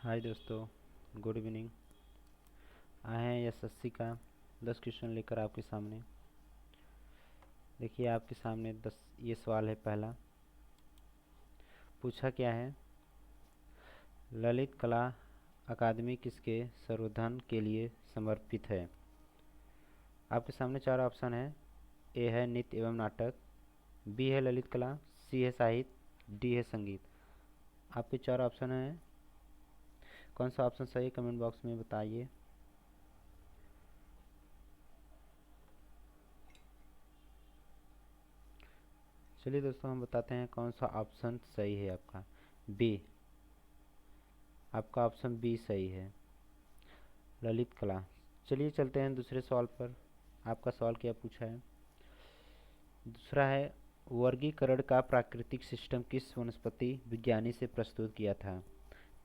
हाय दोस्तों, good evening. आए हैं एसएससी का 10 क्वेश्चन लेकर आपके सामने। देखिए आपके सामने 10 ये सवाल है। पहला पूछा क्या है, ललित कला अकादमी किसके संवर्धन के लिए समर्पित है। आपके सामने चार ऑप्शन है। ए है नृत्य एवं नाटक, बी है ललित कला, सी है साहित्य, डी है संगीत। आपके चार ऑप्शन हैं, कौन सा ऑप्शन सही है कमेंट बॉक्स में बताइए। चलिए दोस्तों, हम बताते हैं कौन सा ऑप्शन सही है। आपका बी, आपका ऑप्शन बी सही है, ललित कला। चलिए चलते हैं दूसरे सवाल पर। आपका सवाल क्या पूछा है। दूसरा है, वर्गीकरण का प्राकृतिक सिस्टम किस वनस्पति विज्ञानी से प्रस्तुत किया था।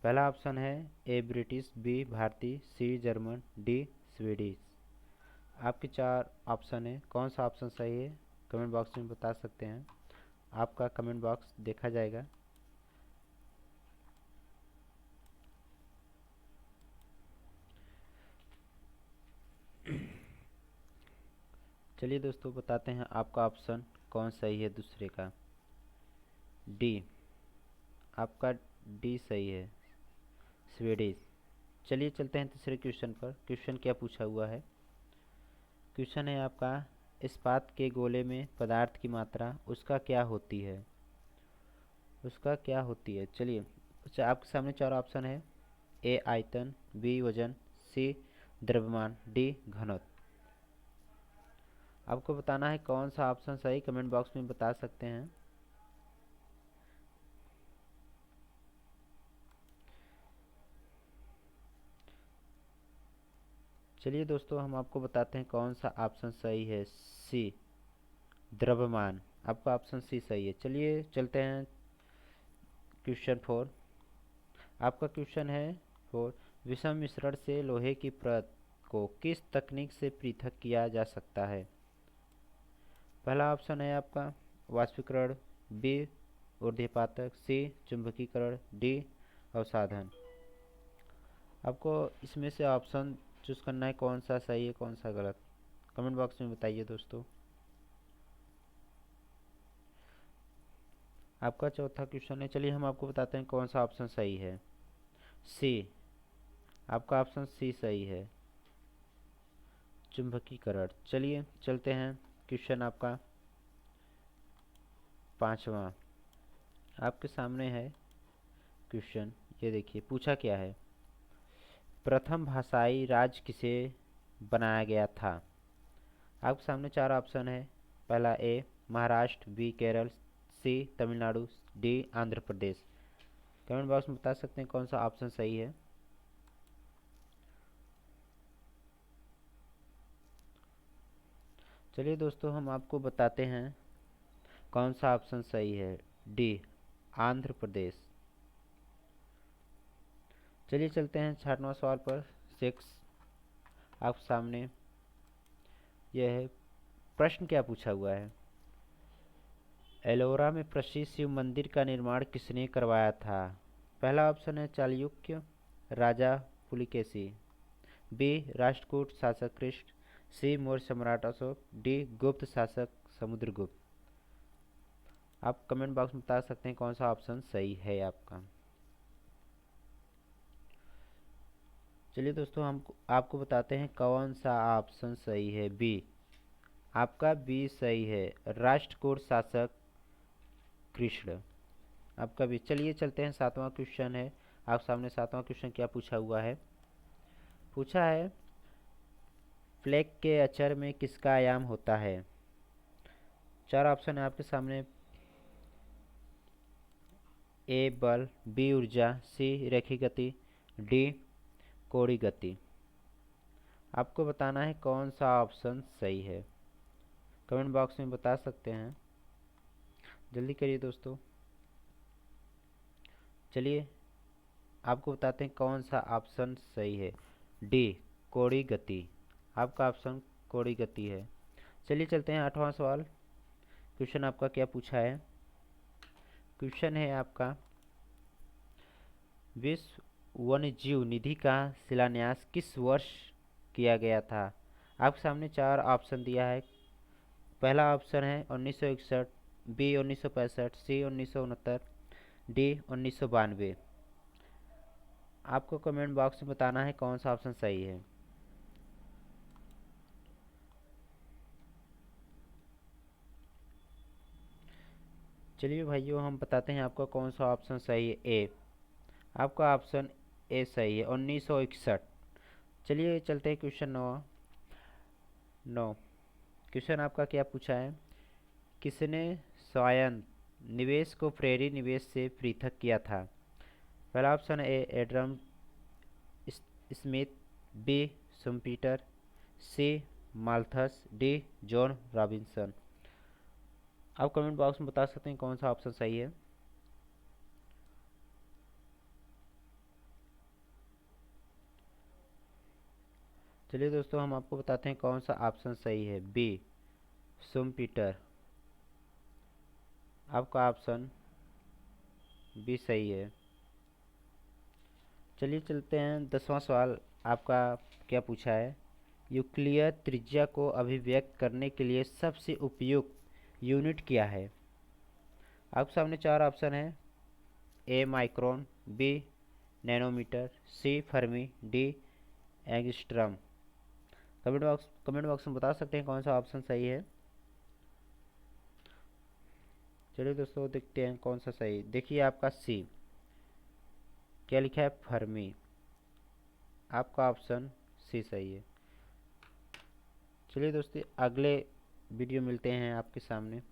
पहला ऑप्शन है ए ब्रिटिश, बी भारतीय, सी जर्मन, डी स्वीडिश। आपके चार ऑप्शन है, कौन सा ऑप्शन सही है कमेंट बॉक्स में बता सकते हैं। आपका कमेंट बॉक्स देखा जाएगा। चलिए दोस्तों बताते हैं आपका ऑप्शन कौन सही है। दूसरे का डी, आपका डी सही है, स्वीडिश। चलिए चलते हैं तीसरे क्वेश्चन पर। क्वेश्चन क्या पूछा हुआ है। क्वेश्चन है आपका, इस्पात के गोले में पदार्थ की मात्रा उसका क्या होती है। उसका क्या होती है। चलिए अच्छा, आपके सामने चार ऑप्शन है। ए आयतन, बी वजन, सी द्रव्यमान, डी घनत्व। आपको बताना है कौन सा ऑप्शन सही कमेंट बॉक्स में बता सकते हैं। चलिए दोस्तों, हम आपको बताते हैं कौन सा ऑप्शन सही है। सी द्रव्यमान। आपका ऑप्शन सी सही है। चलिए चलते हैं क्वेश्चन 4। आपका क्वेश्चन है 4, विषम मिश्रण से लोहे की परत को किस तकनीक से पृथक किया जा सकता है। पहला ऑप्शन है आपका वाष्पीकरण, बी ऊर्ध्वपातक, सी चुंबकीकरण, डी अवसाधन। आपको इसमें से ऑप्शन चूज करना है, कौन सा सही है कौन सा गलत। कमेंट बॉक्स में बताइए दोस्तों। आपका चौथा क्वेश्चन है। चलिए हम आपको बताते हैं कौन सा ऑप्शन सही है। सी, आपका ऑप्शन सी सही है, चुंबकीकरण। चलिए चलते हैं क्वेश्चन आपका पांचवा। आपके सामने है क्वेश्चन, ये देखिए पूछा क्या है, प्रथम भाषाई राज्य किसे बनाया गया था। आपके सामने चार ऑप्शन है। पहला ए महाराष्ट्र, बी केरल, सी Tamil Nadu, D Andhra Pradesh. Comment box में बता सकते हैं कौन सा ऑप्शन सही है। चलिए दोस्तों, हम आपको बताते हैं कौन सा ऑप्शन सही है। डी आंध्र प्रदेश। चलिए चलते हैं छठवां सवाल पर। 6 आप सामने यह है। प्रश्न क्या पूछा हुआ है, एलोरा में प्रसिद्ध शिव मंदिर का निर्माण किसने करवाया था। पहला ऑप्शन है चालुक्य राजा पुलिकेशी, बी राष्ट्रकूट शासक कृष्ण, सी मौर्य सम्राट अशोक, डी गुप्त शासक समुद्रगुप्त। आप कमेंट बॉक्स में बता सकते हैं कौन सा ऑप्शन सही है आपका। चलिए दोस्तों, हम आपको बताते हैं कौन सा ऑप्शन सही है। बी, आपका बी सही है, राष्ट्रकूट शासक कृष्ण। आपका भी। चलिए चलते हैं सातवां क्वेश्चन है। आप सामने सातवां क्वेश्चन क्या पूछा हुआ है। पूछा है, फ्लैग के अक्षर में किसका आयाम होता है। चार ऑप्शन है आपके सामने। ए बल, बी ऊर्जा, सी रैखिक गति, डी कोणीय गति। आपको बताना है कौन सा ऑप्शन सही है। कमेंट बॉक्स में बता सकते हैं, जल्दी करिए दोस्तों। चलिए आपको बताते हैं कौन सा ऑप्शन सही है। डी कोणीय गति। आपका ऑप्शन कोणीय गति है। चलिए चलते हैं आठवां सवाल। क्वेश्चन आपका क्या पूछा है। क्वेश्चन है आपका, विश्व वन्यजीव निधि का शिलान्यास किस वर्ष किया गया था? आपके सामने चार ऑप्शन दिया है। पहला ऑप्शन है 1961, बी 1965, सी 1969, डी 1992। आपको कमेंट बॉक्स में बताना है कौन सा ऑप्शन सही है। चलिए भाइयों, हम बताते हैं आपका कौन सा ऑप्शन सही है। ए, आपका ऑप्शन ए सही है, 1961। चलिए चलते हैं क्वेश्चन 9। क्वेश्चन आपका क्या पूछा है? किसने स्वयं निवेश को प्रेरी निवेश से पृथक किया था? पहला option A Adam Smith, B Schumpeter, C Malthus, D John Robinson. आप कमेंट बॉक्स में बता सकते हैं कौन सा ऑप्शन सही है। चलिए दोस्तों, हम आपको बताते हैं कौन सा ऑप्शन सही है। बी सुम्पीटर। आपका ऑप्शन बी सही है। चलिए चलते हैं 10वां सवाल। आपका क्या पूछा है? यूक्लियर त्रिज्या को अभिव्यक्त करने के लिए सबसे उपयुक्त यूनिट क्या है? आपके सामने चार ऑप्शन है। A micron, B nanometre, C fermi, D angstrom. Comment box में बता सकते हैं कौन सा ऑप्शन सही है। चलिए दोस्तों, देखते हैं कौन सा सही। देखिए आपका सी, क्या लिखा है? फर्मी। आपका ऑप्शन सी सही है। चलिए दोस्तों, अगले वीडियो मिलते हैं आपके सामने।